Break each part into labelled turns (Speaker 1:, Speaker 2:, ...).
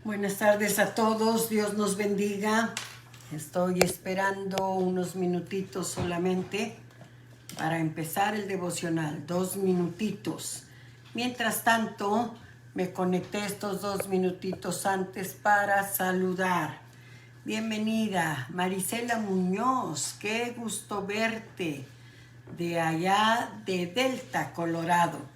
Speaker 1: Buenas tardes a todos, Dios nos bendiga. Estoy esperando unos minutitos solamente para empezar el devocional, 2 minutitos. Mientras tanto, me conecté estos 2 minutitos antes para saludar. Bienvenida, Marisela Muñoz, qué gusto verte de allá de Delta, Colorado.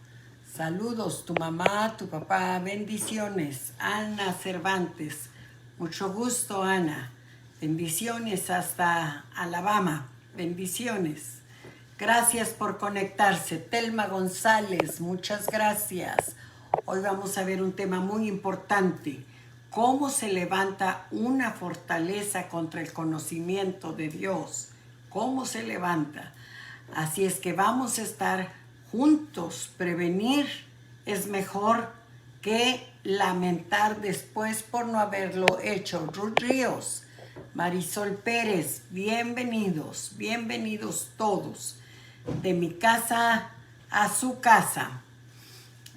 Speaker 1: Saludos, tu mamá, tu papá, bendiciones. Ana Cervantes, mucho gusto, Ana. Bendiciones hasta Alabama, bendiciones. Gracias por conectarse. Telma González, muchas gracias. Hoy vamos a ver un tema muy importante. ¿Cómo se levanta una fortaleza contra el conocimiento de Dios? ¿Cómo se levanta? Así es que vamos a estar juntos. Prevenir es mejor que lamentar después por no haberlo hecho. Ruth Ríos, Marisol Pérez, bienvenidos, bienvenidos todos. De mi casa a su casa.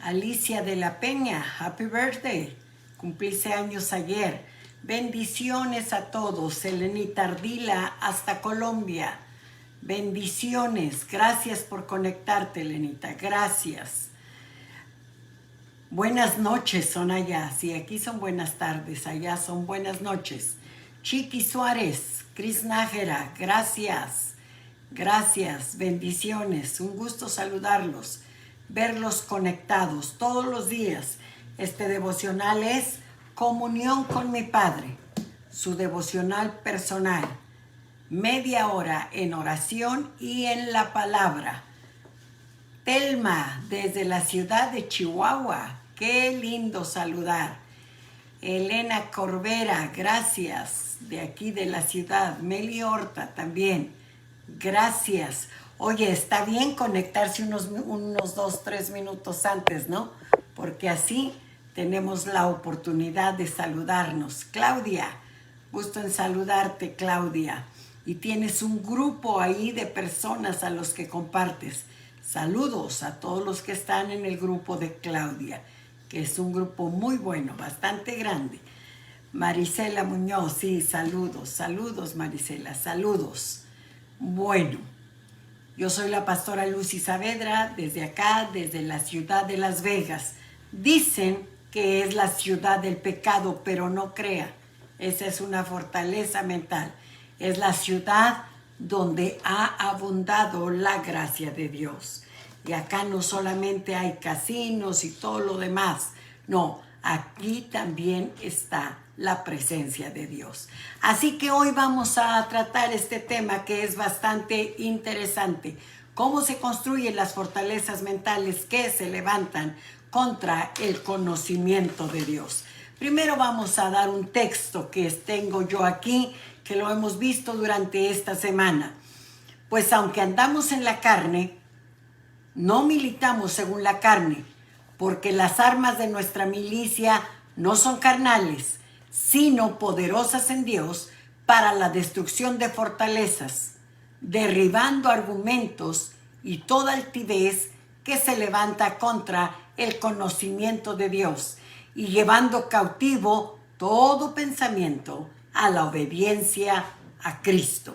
Speaker 1: Alicia de la Peña, happy birthday. Cumpliste años ayer. Bendiciones a todos. Elenita Ardila hasta Colombia. Bendiciones, gracias por conectarte, Elenita, gracias. Buenas noches son allá, sí, aquí son buenas tardes, allá son buenas noches. Chiqui Suárez, Cris Nájera, gracias, gracias, bendiciones, un gusto saludarlos, verlos conectados todos los días. Este devocional es Comunión con mi Padre, su devocional personal. Media hora en oración y en la palabra. Telma, desde la ciudad de Chihuahua. Qué lindo saludar. Elena Corbera, gracias. De aquí de la ciudad. Meli Horta también. Gracias. Oye, está bien conectarse unos 2-3 minutos antes, ¿no? Porque así tenemos la oportunidad de saludarnos. Claudia, gusto en saludarte, Claudia. Y tienes un grupo ahí de personas a los que compartes. Saludos a todos los que están en el grupo de Claudia, que es un grupo muy bueno, bastante grande. Marisela Muñoz, sí, saludos, saludos Marisela, saludos. Bueno, yo soy la pastora Lucy Saavedra, desde acá, desde la ciudad de Las Vegas. Dicen que es la ciudad del pecado, pero no crea, esa es una fortaleza mental. Es la ciudad donde ha abundado la gracia de Dios. Y acá no solamente hay casinos y todo lo demás. No, aquí también está la presencia de Dios. Así que hoy vamos a tratar este tema que es bastante interesante. Cómo se construyen las fortalezas mentales que se levantan contra el conocimiento de Dios. Primero vamos a dar un texto que tengo yo aquí, que lo hemos visto durante esta semana. Pues aunque andamos en la carne, no militamos según la carne, porque las armas de nuestra milicia no son carnales, sino poderosas en Dios para la destrucción de fortalezas, derribando argumentos y toda altivez que se levanta contra el conocimiento de Dios y llevando cautivo todo pensamiento a la obediencia a Cristo.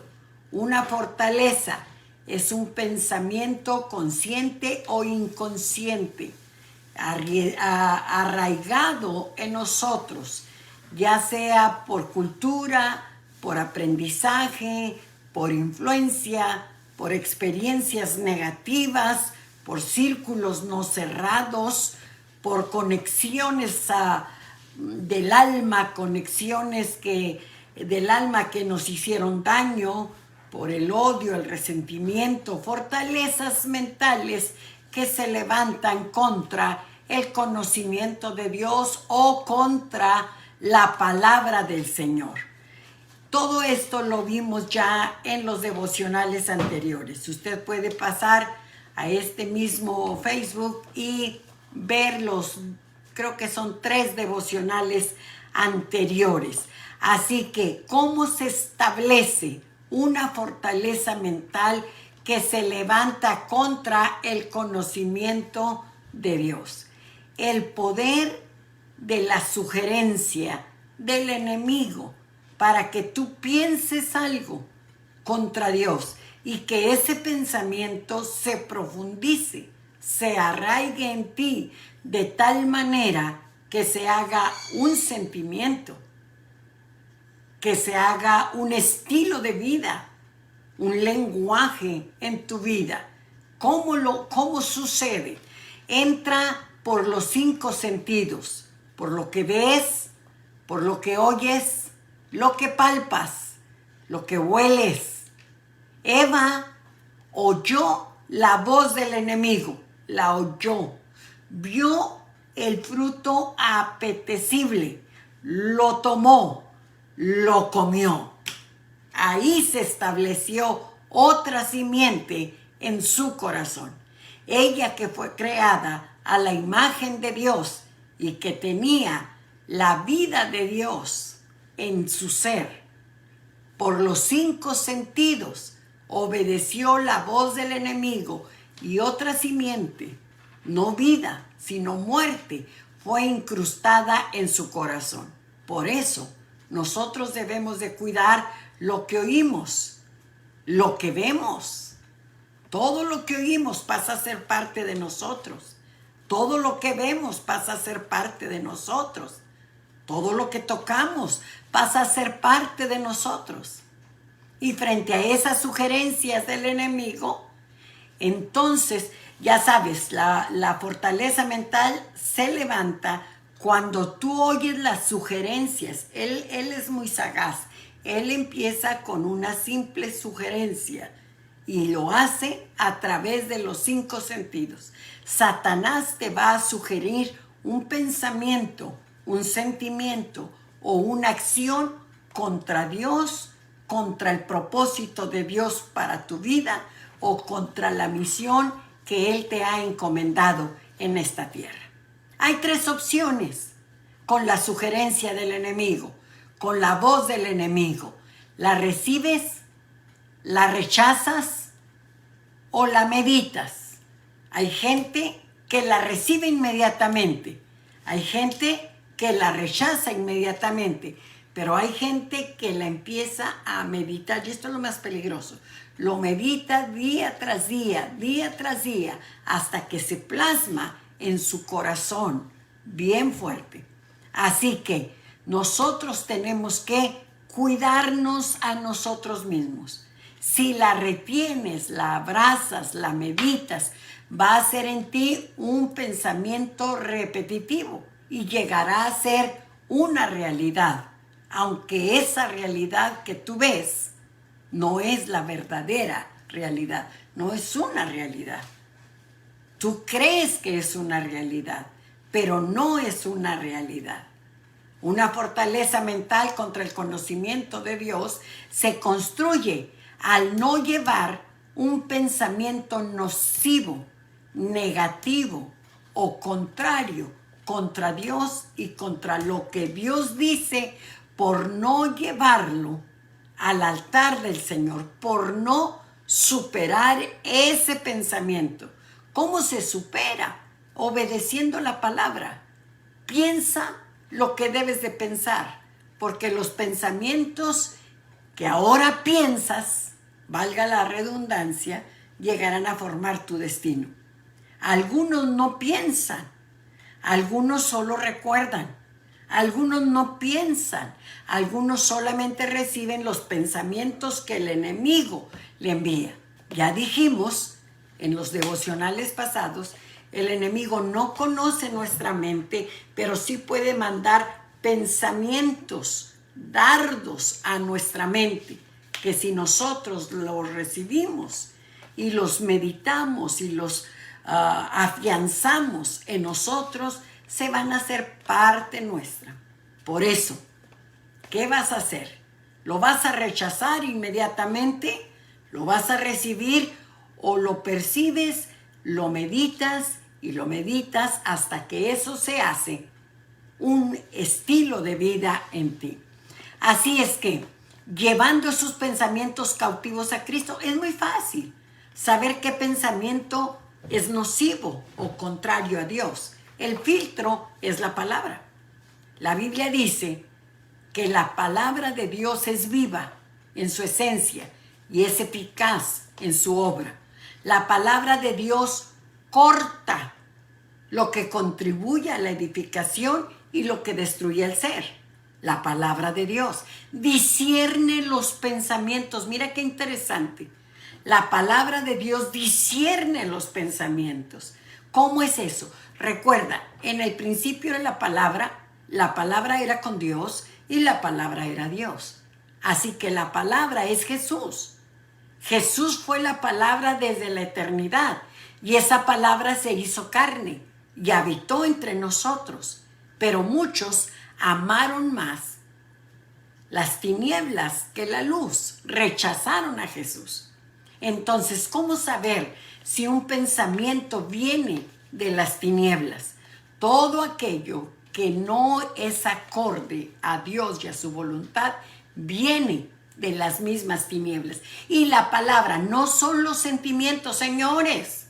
Speaker 1: Una fortaleza es un pensamiento consciente o inconsciente, arraigado en nosotros, ya sea por cultura, por aprendizaje, por influencia, por experiencias negativas, por círculos no cerrados, por conexiones del alma, conexiones del alma que nos hicieron daño, por el odio, el resentimiento, fortalezas mentales que se levantan contra el conocimiento de Dios o contra la palabra del Señor. Todo esto lo vimos ya en los devocionales anteriores. Usted puede pasar a este mismo Facebook y ver creo que son 3 devocionales anteriores. Así que, ¿cómo se establece una fortaleza mental que se levanta contra el conocimiento de Dios? El poder de la sugerencia del enemigo para que tú pienses algo contra Dios y que ese pensamiento se profundice, se arraigue en ti de tal manera que se haga un sentimiento, que se haga un estilo de vida, un lenguaje en tu vida. ¿Cómo sucede? Entra por los 5 sentidos, por lo que ves, por lo que oyes, lo que palpas, lo que hueles. Eva oyó la voz del enemigo, la oyó, vio el fruto apetecible, lo tomó, lo comió. Ahí se estableció otra simiente en su corazón. Ella que fue creada a la imagen de Dios y que tenía la vida de Dios en su ser, por los 5 sentidos, obedeció la voz del enemigo y otra simiente, no vida, sino muerte, fue incrustada en su corazón. Por eso, nosotros debemos de cuidar lo que oímos, lo que vemos. Todo lo que oímos pasa a ser parte de nosotros. Todo lo que vemos pasa a ser parte de nosotros. Todo lo que tocamos pasa a ser parte de nosotros. Y frente a esas sugerencias del enemigo, entonces, ya sabes, la fortaleza mental se levanta cuando tú oyes las sugerencias. Él es muy sagaz. Él empieza con una simple sugerencia y lo hace a través de los 5 sentidos. Satanás te va a sugerir un pensamiento, un sentimiento o una acción contra Dios, contra el propósito de Dios para tu vida o contra la misión que Él te ha encomendado en esta tierra. Hay 3 opciones con la sugerencia del enemigo, con la voz del enemigo. ¿La recibes? ¿La rechazas? ¿O la meditas? Hay gente que la recibe inmediatamente. Hay gente que la rechaza inmediatamente. Pero hay gente que la empieza a meditar. Y esto es lo más peligroso. Lo medita día tras día, hasta que se plasma en su corazón bien fuerte. Así que nosotros tenemos que cuidarnos a nosotros mismos. Si la retienes, la abrazas, la meditas, va a ser en ti un pensamiento repetitivo y llegará a ser una realidad, aunque esa realidad que tú ves no es la verdadera realidad, no es una realidad. Tú crees que es una realidad, pero no es una realidad. Una fortaleza mental contra el conocimiento de Dios se construye al no llevar un pensamiento nocivo, negativo o contrario contra Dios y contra lo que Dios dice, por no llevarlo al altar del Señor, por no superar ese pensamiento. ¿Cómo se supera? Obedeciendo la palabra. Piensa lo que debes de pensar, porque los pensamientos que ahora piensas, valga la redundancia, llegarán a formar tu destino. Algunos no piensan, algunos solo recuerdan, algunos no piensan, algunos solamente reciben los pensamientos que el enemigo le envía. Ya dijimos en los devocionales pasados, el enemigo no conoce nuestra mente, pero sí puede mandar pensamientos, dardos a nuestra mente, que si nosotros los recibimos y los meditamos y los afianzamos en nosotros, se van a hacer parte nuestra. Por eso, ¿qué vas a hacer? ¿Lo vas a rechazar inmediatamente? ¿Lo vas a recibir o lo percibes, lo meditas y lo meditas hasta que eso se hace un estilo de vida en ti? Así es que, llevando esos pensamientos cautivos a Cristo, es muy fácil saber qué pensamiento es nocivo o contrario a Dios. El filtro es la palabra. La Biblia dice que la palabra de Dios es viva en su esencia y es eficaz en su obra. La palabra de Dios corta lo que contribuye a la edificación y lo que destruye el ser. La palabra de Dios discierne los pensamientos. Mira qué interesante. La palabra de Dios discierne los pensamientos. ¿Cómo es eso? Recuerda, en el principio de la palabra era con Dios y la palabra era Dios. Así que la palabra es Jesús. Jesús fue la palabra desde la eternidad y esa palabra se hizo carne y habitó entre nosotros. Pero muchos amaron más las tinieblas que la luz, rechazaron a Jesús. Entonces, ¿cómo saber si un pensamiento viene de las tinieblas? Todo aquello que no es acorde a Dios y a su voluntad viene de las mismas tinieblas. Y la palabra no son los sentimientos, señores,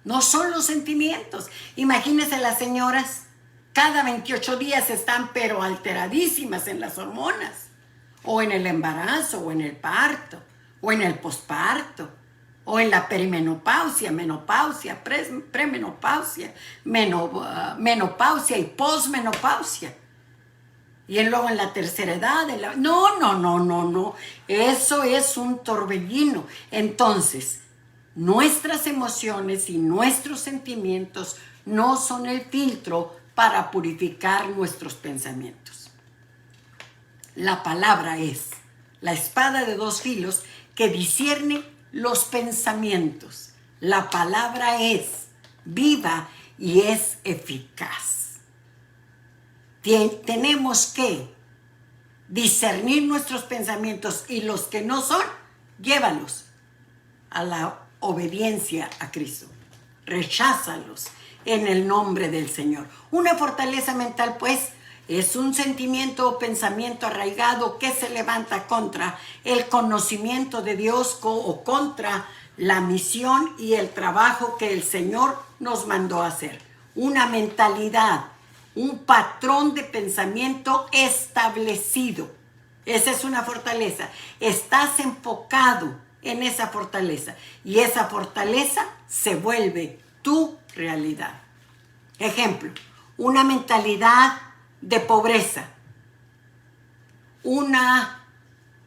Speaker 1: no son los sentimientos. Imagínense las señoras, cada 28 días están pero alteradísimas en las hormonas, o en el embarazo, o en el parto, o en el posparto, o en la perimenopausia, menopausia, premenopausia, menopausia y posmenopausia. Y luego en la tercera edad. No. Eso es un torbellino. Entonces, nuestras emociones y nuestros sentimientos no son el filtro para purificar nuestros pensamientos. La palabra es la espada de dos filos que discierne los pensamientos. La palabra es viva y es eficaz. Tenemos que discernir nuestros pensamientos y los que no son, llévalos a la obediencia a Cristo. Recházalos en el nombre del Señor. Una fortaleza mental, pues, es un sentimiento o pensamiento arraigado que se levanta contra el conocimiento de Dios o contra la misión y el trabajo que el Señor nos mandó a hacer. Una mentalidad, un patrón de pensamiento establecido. Esa es una fortaleza. Estás enfocado en esa fortaleza y esa fortaleza se vuelve tu realidad. Ejemplo, una mentalidad de pobreza, una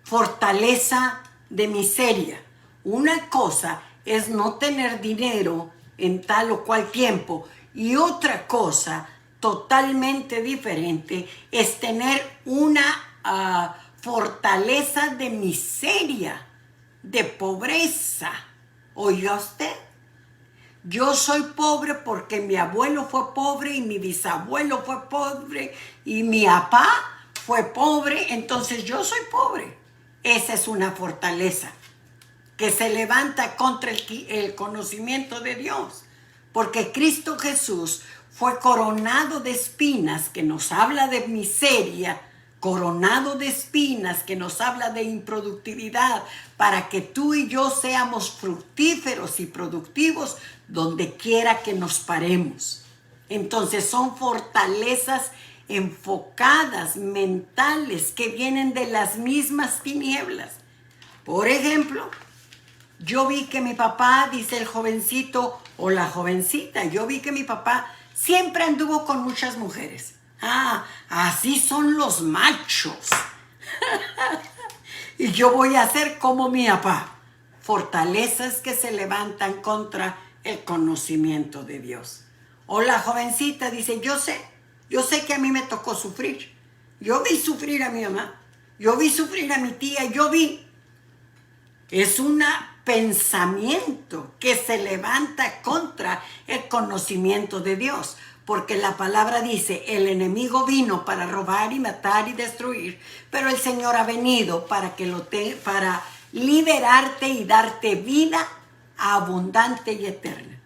Speaker 1: fortaleza de miseria. Una cosa es no tener dinero en tal o cual tiempo y otra cosa totalmente diferente es tener una fortaleza de miseria, de pobreza. ¿Oiga usted? Yo soy pobre porque mi abuelo fue pobre y mi bisabuelo fue pobre y mi papá fue pobre, entonces yo soy pobre. Esa es una fortaleza que se levanta contra el conocimiento de Dios, porque Cristo Jesús fue coronado de espinas, que nos habla de miseria, coronado de espinas, que nos habla de improductividad, para que tú y yo seamos fructíferos y productivos donde quiera que nos paremos. Entonces son fortalezas enfocadas, mentales, que vienen de las mismas tinieblas. Por ejemplo, yo vi que mi papá, dice el jovencito o la jovencita, yo vi que mi papá siempre anduvo con muchas mujeres. Así son los machos. Y yo voy a ser como mi papá. Fortalezas que se levantan contra el conocimiento de Dios. O la jovencita dice, yo sé que a mí me tocó sufrir. Yo vi sufrir a mi mamá. Yo vi sufrir a mi tía. Es un pensamiento que se levanta contra el conocimiento de Dios. Porque la palabra dice, el enemigo vino para robar y matar y destruir, pero el Señor ha venido para liberarte y darte vida abundante y eterna.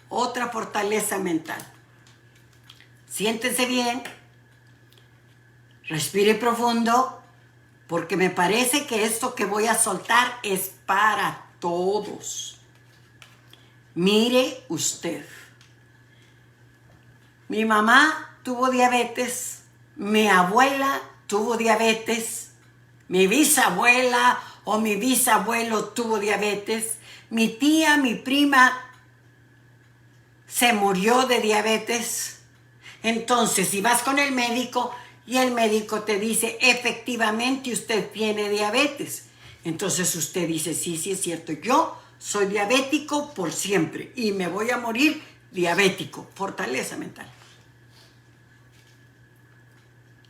Speaker 1: Otra fortaleza mental. Siéntese bien, respire profundo, porque me parece que esto que voy a soltar es para todos. Mire usted. Mi mamá tuvo diabetes, mi abuela tuvo diabetes, mi bisabuela o mi bisabuelo tuvo diabetes, mi tía, mi prima se murió de diabetes. Entonces, si vas con el médico y el médico te dice, efectivamente usted tiene diabetes, entonces usted dice, sí, sí es cierto, yo soy diabético por siempre y me voy a morir diabético. Fortaleza mental.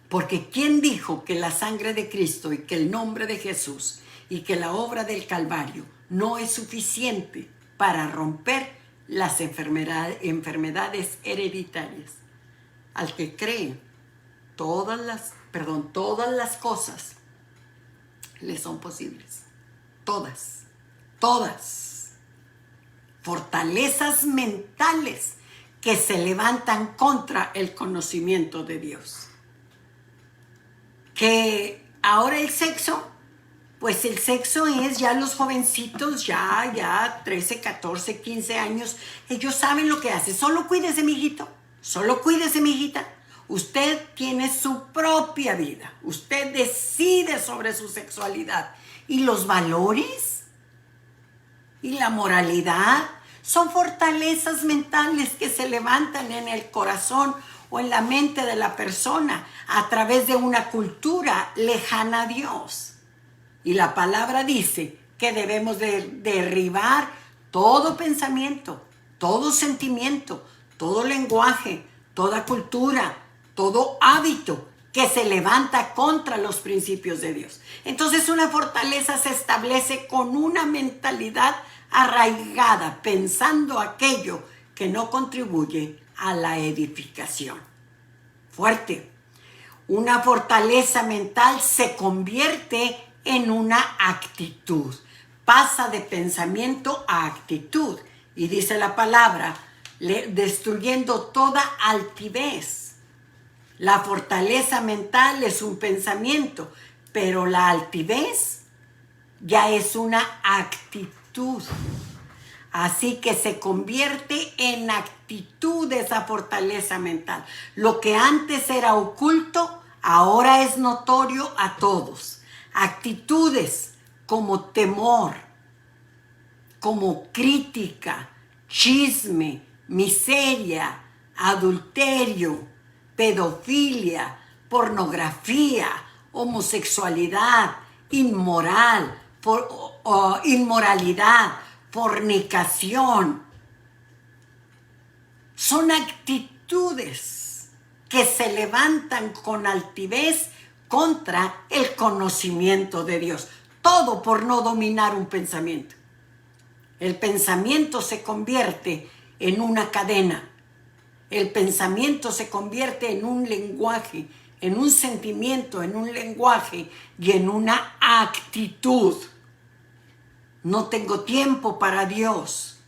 Speaker 1: Porque ¿quién dijo que la sangre de Cristo y que el nombre de Jesús y que la obra del Calvario no es suficiente para romper las enfermedades hereditarias? Al que cree, todas las cosas le son posibles. Todas, todas. Fortalezas mentales que se levantan contra el conocimiento de Dios. Que ahora el sexo, pues el sexo es ya los jovencitos, ya 13, 14, 15 años, ellos saben lo que hacen. Solo cuídese, mijito, solo cuídese, mijita. Usted tiene su propia vida, usted decide sobre su sexualidad. Y los valores y la moralidad son fortalezas mentales que se levantan en el corazón o en la mente de la persona a través de una cultura lejana a Dios. Y la palabra dice que debemos de derribar todo pensamiento, todo sentimiento, todo lenguaje, toda cultura, todo hábito que se levanta contra los principios de Dios. Entonces una fortaleza se establece con una mentalidad arraigada, pensando aquello que no contribuye a la edificación. Fuerte. Una fortaleza mental se convierte en una actitud. Pasa de pensamiento a actitud. Y dice la palabra, destruyendo toda altivez. La fortaleza mental es un pensamiento, pero la altivez ya es una actitud. Así que se convierte en actitud esa fortaleza mental. Lo que antes era oculto, ahora es notorio a todos. Actitudes como temor, como crítica, chisme, miseria, adulterio, pedofilia, pornografía, homosexualidad, inmoralidad, fornicación. Son actitudes que se levantan con altivez contra el conocimiento de Dios. Todo por no dominar un pensamiento. El pensamiento se convierte en una cadena. El pensamiento se convierte en un lenguaje, en un sentimiento, en un lenguaje y en una actitud. No tengo tiempo para Dios.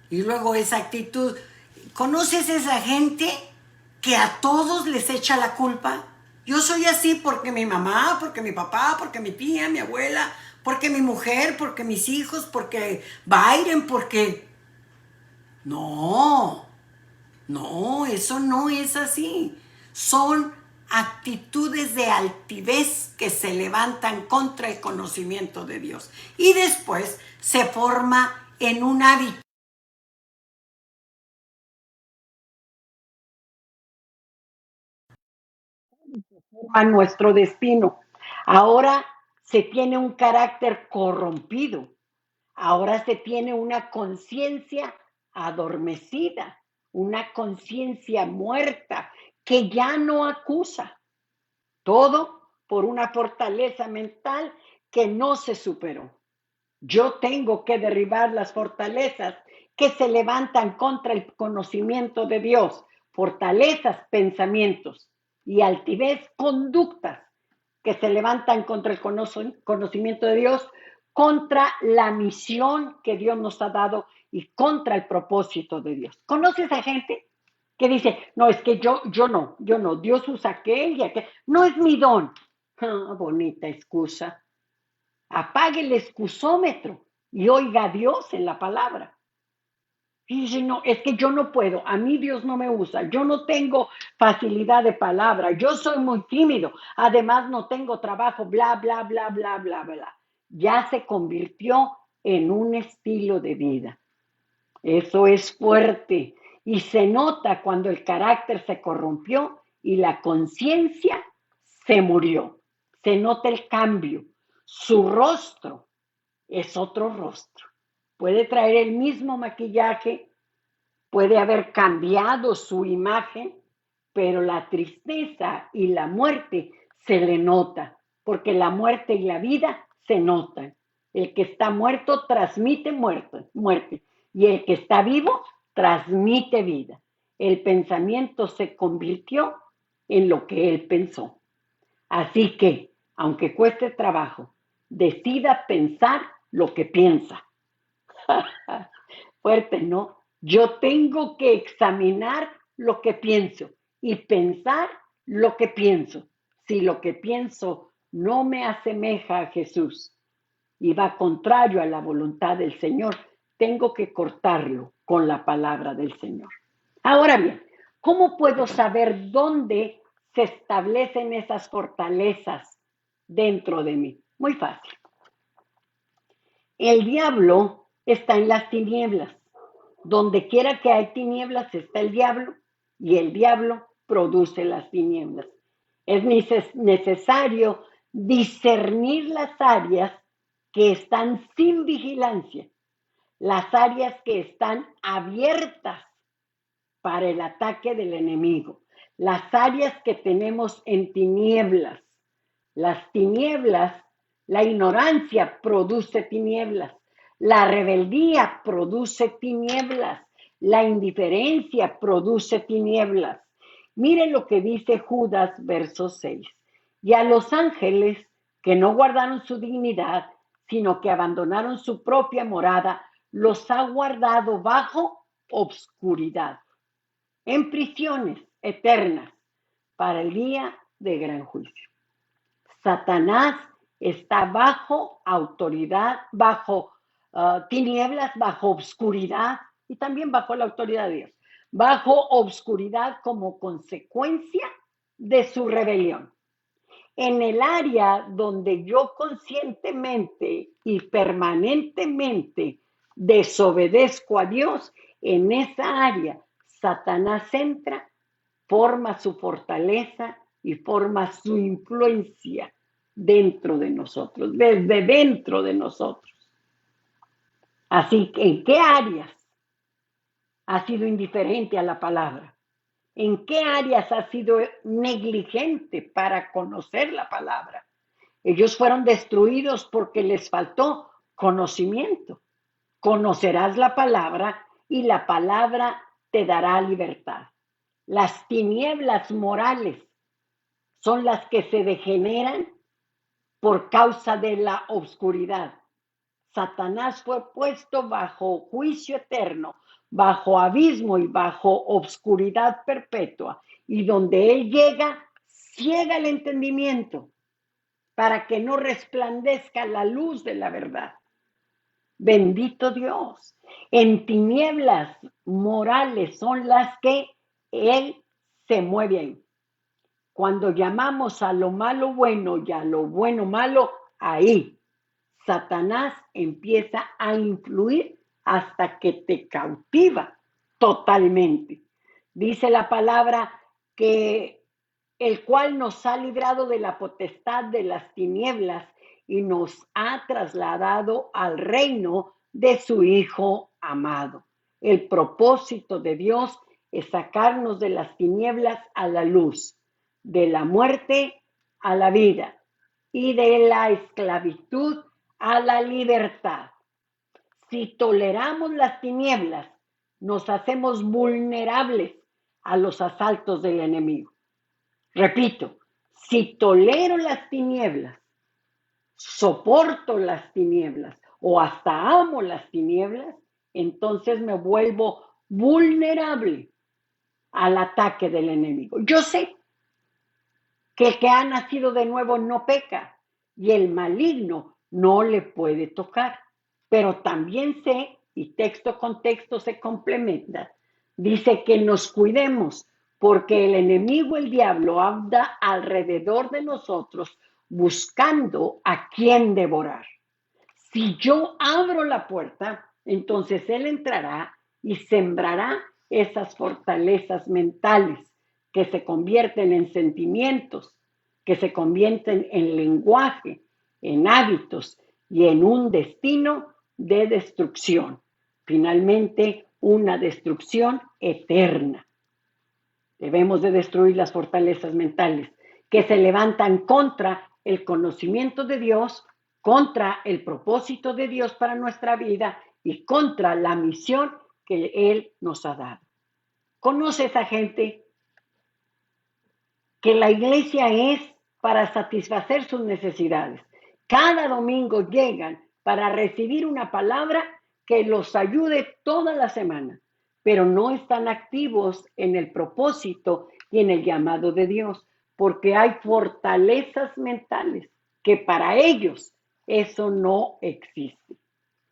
Speaker 1: Y luego esa actitud. ¿Conoces esa gente que a todos les echa la culpa? Yo soy así porque mi mamá, porque mi papá, porque mi tía, mi abuela, porque mi mujer, porque mis hijos, porque Byron, porque... No, eso no es así. Son actitudes de altivez que se levantan contra el conocimiento de Dios. Y después se forma en un hábito. A nuestro destino. Ahora se tiene un carácter corrompido. Ahora se tiene una conciencia adormecida, una conciencia muerta que ya no acusa. Todo por una fortaleza mental que no se superó. Yo tengo que derribar las fortalezas que se levantan contra el conocimiento de Dios, fortalezas, pensamientos y altivez, conductas que se levantan contra el conocimiento de Dios, contra la misión que Dios nos ha dado y contra el propósito de Dios. ¿Conoces a gente que dice, no, es que yo no, Dios usa aquel y aquel, no es mi don? Ah, bonita excusa. Apague el excusómetro y oiga a Dios en la palabra. Y dice, no, es que yo no puedo, a mí Dios no me usa, yo no tengo facilidad de palabra, yo soy muy tímido, además no tengo trabajo, bla, bla, bla, bla, bla, bla. Ya se convirtió en un estilo de vida. Eso es fuerte y se nota cuando el carácter se corrompió y la conciencia se murió. Se nota el cambio. Su rostro es otro rostro. Puede traer el mismo maquillaje, puede haber cambiado su imagen, pero la tristeza y la muerte se le nota, porque la muerte y la vida se notan. El que está muerto transmite muerte, y el que está vivo transmite vida. El pensamiento se convirtió en lo que él pensó. Así que, aunque cueste trabajo, decida pensar lo que piensa. Fuerte, ¿no? Yo tengo que examinar lo que pienso y pensar lo que pienso. Si lo que pienso no me asemeja a Jesús y va contrario a la voluntad del Señor, tengo que cortarlo con la palabra del Señor. Ahora bien, ¿cómo puedo saber dónde se establecen esas fortalezas dentro de mí? Muy fácil. El diablo está en las tinieblas. Donde quiera que hay tinieblas está el diablo y el diablo produce las tinieblas. Es necesario discernir las áreas que están sin vigilancia, las áreas que están abiertas para el ataque del enemigo, las áreas que tenemos en tinieblas. Las tinieblas, la ignorancia produce tinieblas, la rebeldía produce tinieblas, la indiferencia produce tinieblas. Miren lo que dice Judas, verso 6. Y a los ángeles que no guardaron su dignidad, sino que abandonaron su propia morada, los ha guardado bajo obscuridad, en prisiones eternas, para el día de gran juicio. Satanás está bajo autoridad, bajo tinieblas, bajo obscuridad y también bajo la autoridad de Dios. Bajo obscuridad como consecuencia de su rebelión. En el área donde yo conscientemente y permanentemente desobedezco a Dios, en esa área Satanás entra, forma su fortaleza y forma su influencia dentro de nosotros, desde dentro de nosotros. Así que, ¿en qué áreas has sido indiferente a la palabra? ¿En qué áreas has sido negligente para conocer la palabra? Ellos fueron destruidos porque les faltó conocimiento. Conocerás la palabra y la palabra te dará libertad. Las tinieblas morales son las que se degeneran por causa de la oscuridad. Satanás fue puesto bajo juicio eterno, bajo abismo y bajo obscuridad perpetua. Y donde él llega, ciega el entendimiento para que no resplandezca la luz de la verdad. Bendito Dios. En tinieblas morales son las que él se mueve ahí. Cuando llamamos a lo malo bueno y a lo bueno malo, ahí Satanás empieza a influir hasta que te cautiva totalmente. Dice la palabra que el cual nos ha librado de la potestad de las tinieblas y nos ha trasladado al reino de su Hijo amado. El propósito de Dios es sacarnos de las tinieblas a la luz, de la muerte a la vida y de la esclavitud a la libertad. Si toleramos las tinieblas, nos hacemos vulnerables a los asaltos del enemigo. Repito, si tolero las tinieblas, soporto las tinieblas o hasta amo las tinieblas, entonces me vuelvo vulnerable al ataque del enemigo. Yo sé que el que ha nacido de nuevo no peca y el maligno no le puede tocar, pero también sé y texto con texto se complementa, dice que nos cuidemos porque el enemigo, el diablo, anda alrededor de nosotros buscando a quién devorar. Si yo abro la puerta, entonces él entrará y sembrará esas fortalezas mentales que se convierten en sentimientos, que se convierten en lenguaje, en hábitos y en un destino de destrucción. Finalmente, una destrucción eterna. Debemos de destruir las fortalezas mentales que se levantan contra el conocimiento de Dios, contra el propósito de Dios para nuestra vida y contra la misión que Él nos ha dado. ¿Conoce esa gente que la iglesia es para satisfacer sus necesidades? Cada domingo llegan para recibir una palabra que los ayude toda la semana, pero no están activos en el propósito y en el llamado de Dios, porque hay fortalezas mentales que para ellos eso no existe.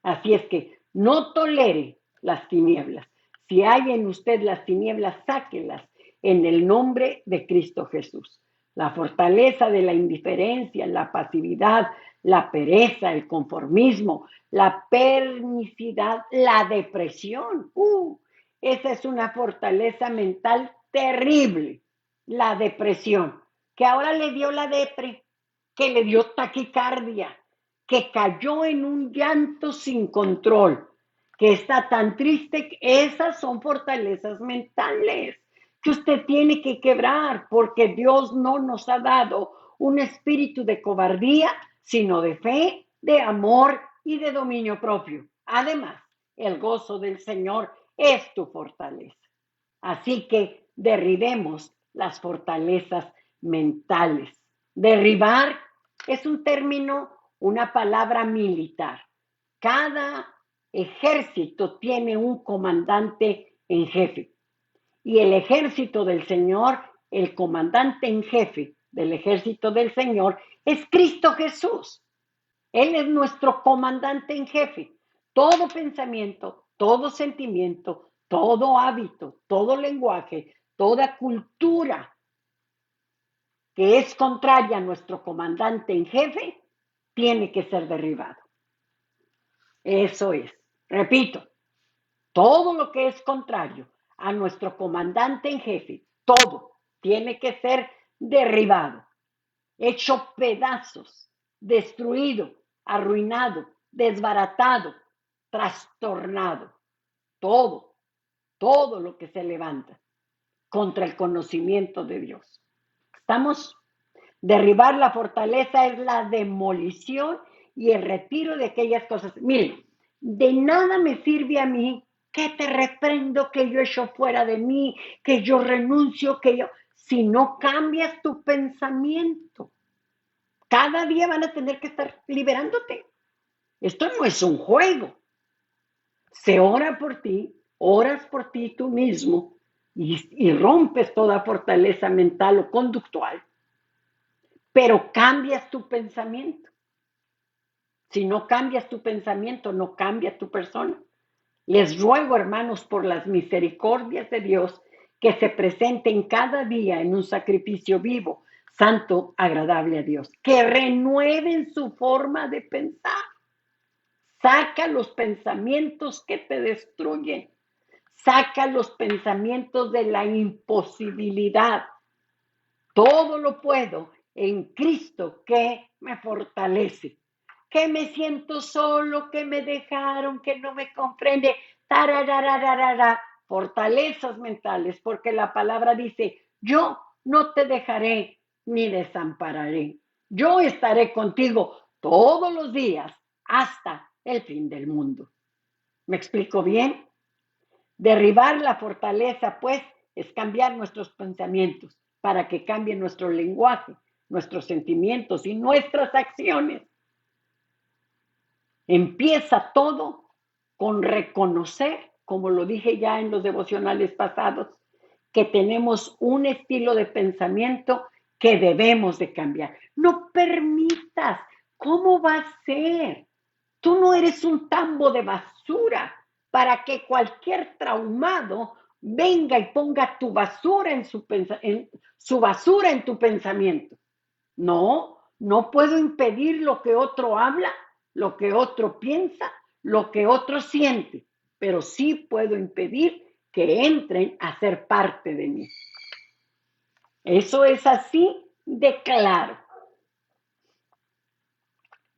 Speaker 1: Así es que no tolere las tinieblas. Si hay en usted las tinieblas, sáquelas en el nombre de Cristo Jesús. La fortaleza de la indiferencia, la pasividad, la pereza, el conformismo, la permisidad, la depresión. Esa es una fortaleza mental terrible, la depresión, que ahora le dio la depre, que le dio taquicardia, que cayó en un llanto sin control, que está tan triste. Esas son fortalezas mentales que usted tiene que quebrar, porque Dios no nos ha dado un espíritu de cobardía, sino de fe, de amor y de dominio propio. Además, el gozo del Señor es tu fortaleza. Así que derribemos las fortalezas mentales. Derribar es un término, una palabra militar. Cada ejército tiene un comandante en jefe. Y el ejército del Señor, el comandante en jefe del ejército del Señor, es Cristo Jesús. Él es nuestro comandante en jefe. Todo pensamiento, todo sentimiento, todo hábito, todo lenguaje, toda cultura que es contraria a nuestro comandante en jefe, tiene que ser derribado. Eso es. Repito, todo lo que es contrario a nuestro comandante en jefe, todo tiene que ser derribado, hecho pedazos, destruido, arruinado, desbaratado, trastornado. Todo lo que se levanta contra el conocimiento de Dios. ¿Estamos? Derribar la fortaleza es la demolición y el retiro de aquellas cosas. Miren, de nada me sirve a mí que te reprendo, que yo echo fuera de mí, que yo renuncio, si no cambias tu pensamiento. Cada día van a tener que estar liberándote. Esto no es un juego. Se ora por ti, oras por ti tú mismo y rompes toda fortaleza mental o conductual, pero cambias tu pensamiento. Si no cambias tu pensamiento, no cambia tu persona. Les ruego, hermanos, por las misericordias de Dios, que se presenten cada día en un sacrificio vivo, santo, agradable a Dios. Que renueven su forma de pensar. Saca los pensamientos que te destruyen. Saca los pensamientos de la imposibilidad. Todo lo puedo en Cristo que me fortalece. Que me siento solo, que me dejaron, que no me comprende. Tararararara. Fortalezas mentales, porque la palabra dice, yo no te dejaré ni desampararé. Yo estaré contigo todos los días hasta el fin del mundo. ¿Me explico bien? Derribar la fortaleza, pues, es cambiar nuestros pensamientos para que cambie nuestro lenguaje, nuestros sentimientos y nuestras acciones. Empieza todo con reconocer, como lo dije ya en los devocionales pasados, que tenemos un estilo de pensamiento que debemos de cambiar. No permitas. ¿Cómo va a ser? Tú no eres un tambo de basura. para que cualquier traumado venga y ponga tu basura en su basura en tu pensamiento. No, no puedo impedir lo que otro habla, lo que otro piensa, lo que otro siente, pero sí puedo impedir que entren a ser parte de mí. Eso es así de claro.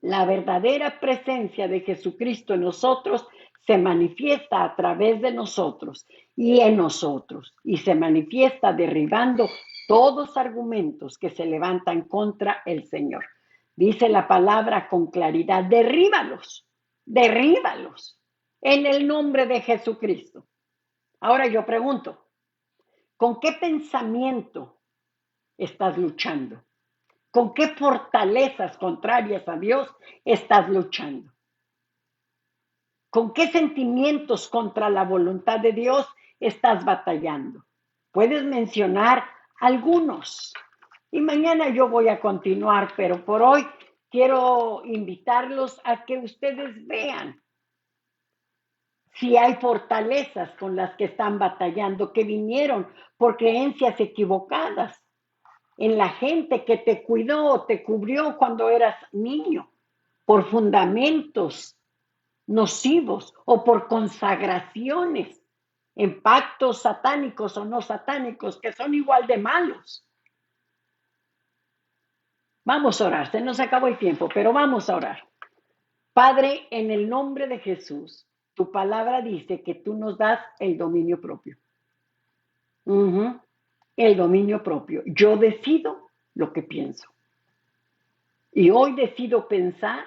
Speaker 1: La verdadera presencia de Jesucristo en nosotros se manifiesta a través de nosotros y en nosotros, y se manifiesta derribando todos argumentos que se levantan contra el Señor. Dice la palabra con claridad, derríbalos, derríbalos, en el nombre de Jesucristo. Ahora yo pregunto, ¿con qué pensamiento estás luchando? ¿Con qué fortalezas contrarias a Dios estás luchando? ¿Con qué sentimientos contra la voluntad de Dios estás batallando? Puedes mencionar algunos. Y mañana yo voy a continuar, pero por hoy quiero invitarlos a que ustedes vean si hay fortalezas con las que están batallando, que vinieron por creencias equivocadas en la gente que te cuidó o te cubrió cuando eras niño, por fundamentos nocivos o por consagraciones en pactos satánicos o no satánicos que son igual de malos. Vamos a orar, se nos acabó el tiempo, pero vamos a orar. Padre, en el nombre de Jesús, tu palabra dice que tú nos das el dominio propio. El dominio propio. Yo decido lo que pienso. Y hoy decido pensar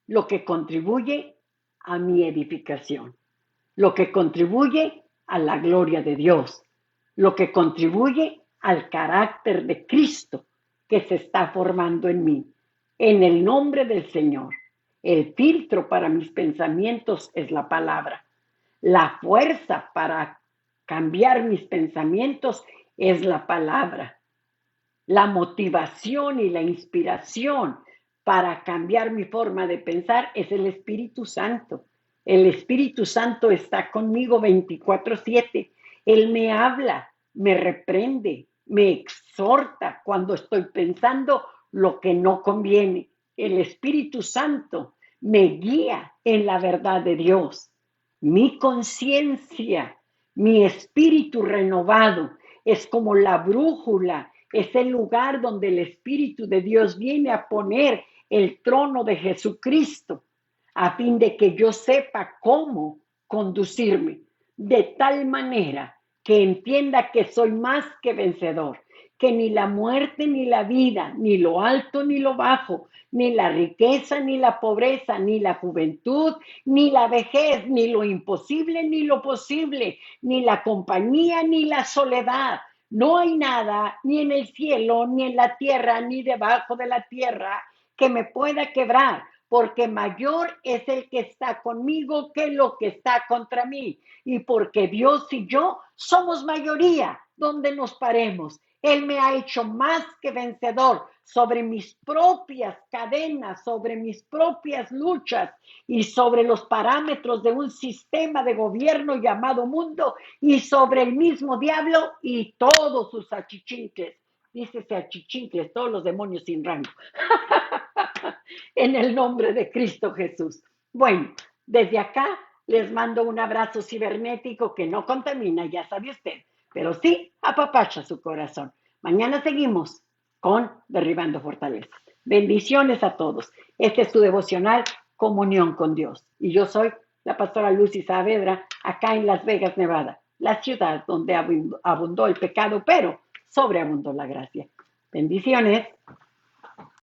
Speaker 1: lo que contribuye a mi edificación, lo que contribuye a la gloria de Dios, lo que contribuye al carácter de Cristo que se está formando en mí. En el nombre del Señor, el filtro para mis pensamientos es la palabra. La fuerza para cambiar mis pensamientos es la palabra. La motivación y la inspiración para cambiar mi forma de pensar es el Espíritu Santo. El Espíritu Santo está conmigo 24/7. Él me habla, me reprende, me exhorta cuando estoy pensando lo que no conviene. El Espíritu Santo me guía en la verdad de Dios. Mi conciencia, mi espíritu renovado es como la brújula, es el lugar donde el Espíritu de Dios viene a poner el trono de Jesucristo, a fin de que yo sepa cómo conducirme, de tal manera que entienda que soy más que vencedor, que ni la muerte ni la vida, ni lo alto ni lo bajo, ni la riqueza ni la pobreza, ni la juventud, ni la vejez, ni lo imposible ni lo posible, ni la compañía ni la soledad. No hay nada, ni en el cielo, ni en la tierra, ni debajo de la tierra, que me pueda quebrar, porque mayor es el que está conmigo que lo que está contra mí. Y porque Dios y yo somos mayoría donde nos paremos. Él me ha hecho más que vencedor sobre mis propias cadenas, sobre mis propias luchas y sobre los parámetros de un sistema de gobierno llamado mundo y sobre el mismo diablo y todos sus achichincles. Dícese achichincles, todos los demonios sin rango. En el nombre de Cristo Jesús. Bueno, desde acá les mando un abrazo cibernético que no contamina, ya sabe usted, pero sí apapacha su corazón. Mañana seguimos con Derribando Fortalezas. Bendiciones a todos. Este es su devocional Comunión con Dios. Y yo soy la pastora Lucy Saavedra, acá en Las Vegas, Nevada, la ciudad donde abundó el pecado, pero sobreabundó la gracia. Bendiciones.